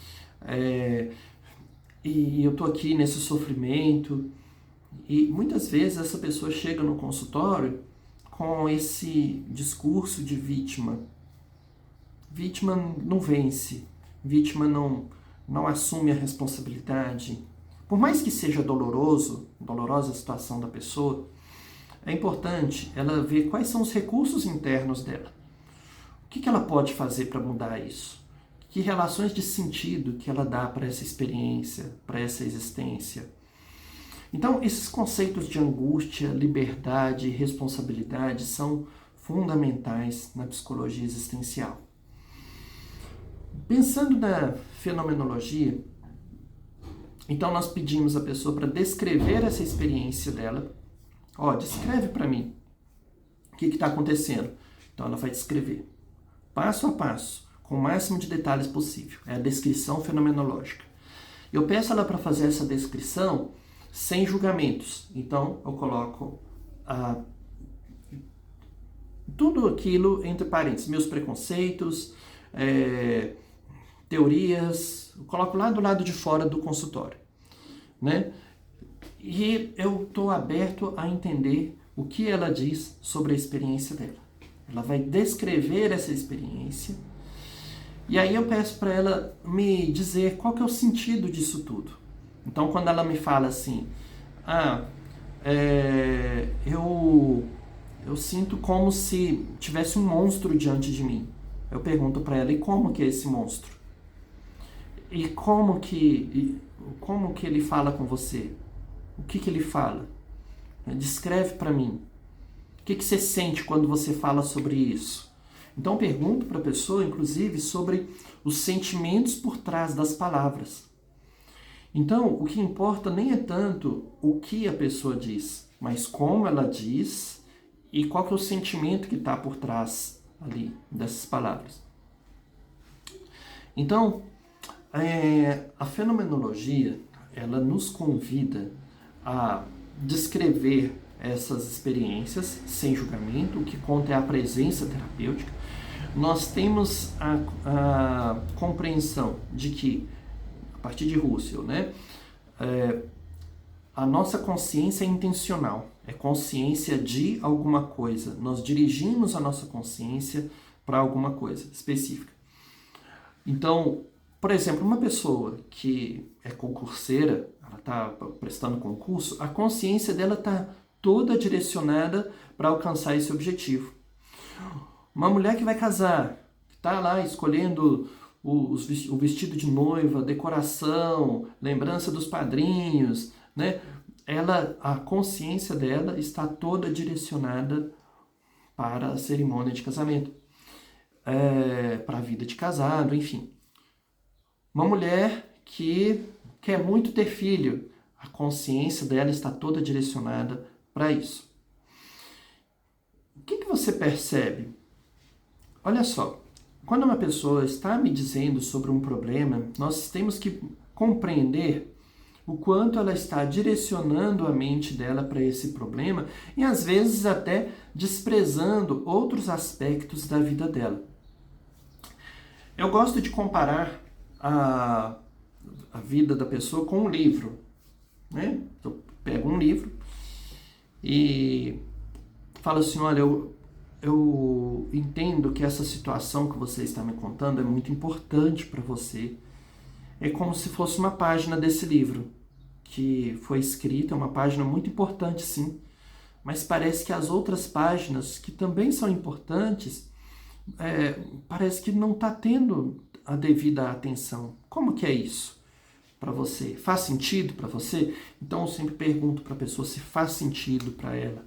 E eu tô aqui nesse sofrimento. E muitas vezes essa pessoa chega no consultório com esse discurso de vítima. Vítima não vence, vítima não assume a responsabilidade. Por mais que seja dolorosa a situação da pessoa, é importante ela ver quais são os recursos internos dela. O que ela pode fazer para mudar isso? Que relações de sentido que ela dá para essa experiência, para essa existência? Então, esses conceitos de angústia, liberdade e responsabilidade são fundamentais na psicologia existencial. Pensando na fenomenologia, então nós pedimos à pessoa para descrever essa experiência dela. Descreve para mim o que está acontecendo. Então ela vai descrever, passo a passo, com o máximo de detalhes possível. É a descrição fenomenológica. Eu peço ela para fazer essa descrição sem julgamentos. Então eu coloco tudo aquilo entre parênteses, meus preconceitos, teorias, eu coloco lá do lado de fora do consultório, né? E eu estou aberto a entender o que ela diz sobre a experiência dela. Ela vai descrever essa experiência e aí eu peço para ela me dizer qual que é o sentido disso tudo. Então, quando ela me fala assim, eu sinto como se tivesse um monstro diante de mim. Eu pergunto para ela, e como que é esse monstro? E como que ele fala com você? O que ele fala? Descreve para mim. O que você sente quando você fala sobre isso? Então pergunto para a pessoa, inclusive, sobre os sentimentos por trás das palavras. Então, o que importa nem é tanto o que a pessoa diz, mas como ela diz e qual que é o sentimento que está por trás ali dessas palavras. Então, a fenomenologia, ela nos convida a descrever essas experiências sem julgamento. O que conta é a presença terapêutica. Nós temos a compreensão de que, a partir de Russell, né, a nossa consciência é intencional, é consciência de alguma coisa. Nós dirigimos a nossa consciência para alguma coisa específica. Então, por exemplo, uma pessoa que é concurseira, ela está prestando concurso, a consciência dela está toda direcionada para alcançar esse objetivo. Uma mulher que vai casar, que está lá escolhendo o vestido de noiva, decoração, lembrança dos padrinhos, né? A consciência dela está toda direcionada para a cerimônia de casamento, para a vida de casado, enfim. Uma mulher que quer muito ter filho, a consciência dela está toda direcionada para isso. O que você percebe? Olha só, quando uma pessoa está me dizendo sobre um problema, nós temos que compreender o quanto ela está direcionando a mente dela para esse problema e às vezes até desprezando outros aspectos da vida dela. Eu gosto de comparar a vida da pessoa com um livro, né? Eu pego um livro e falo assim, olha, eu entendo que essa situação que você está me contando é muito importante para você. É como se fosse uma página desse livro que foi escrita, é uma página muito importante, sim, mas parece que as outras páginas, que também são importantes, parece que não está tendo a devida atenção. Como que é isso para você? Faz sentido para você? Então eu sempre pergunto para a pessoa se faz sentido para ela.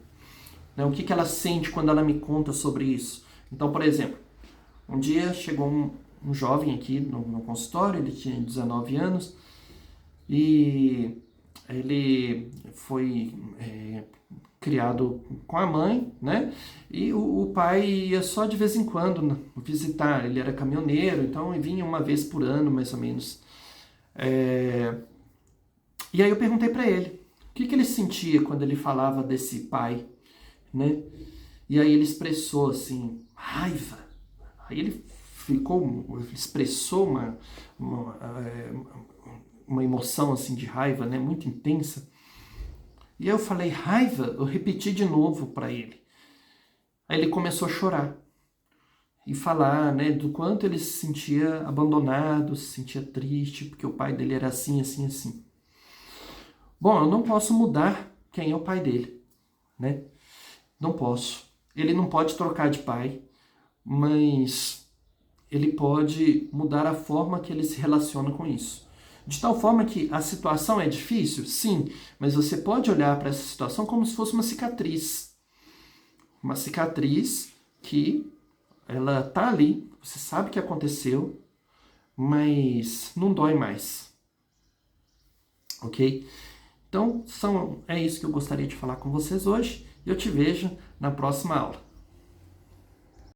Né? O que ela sente quando ela me conta sobre isso? Então, por exemplo, um dia chegou um jovem aqui no consultório, ele tinha 19 anos e ele foi criado com a mãe, né? E o pai ia só de vez em quando visitar. Ele era caminhoneiro, então ele vinha uma vez por ano, mais ou menos. E aí eu perguntei para ele o que ele sentia quando ele falava desse pai, né? E aí ele expressou assim, raiva. Aí ele expressou uma emoção assim de raiva, né, muito intensa. E aí eu falei, raiva? Eu repeti de novo para ele. Aí ele começou a chorar e falar, né, do quanto ele se sentia abandonado, se sentia triste, porque o pai dele era assim, assim, assim. Bom, eu não posso mudar quem é o pai dele, né? Não posso. Ele não pode trocar de pai, mas ele pode mudar a forma que ele se relaciona com isso. De tal forma que a situação é difícil? Sim, mas você pode olhar para essa situação como se fosse uma cicatriz. Uma cicatriz que ela tá ali, você sabe que aconteceu, mas não dói mais. Ok? Então, é isso que eu gostaria de falar com vocês hoje e eu te vejo na próxima aula.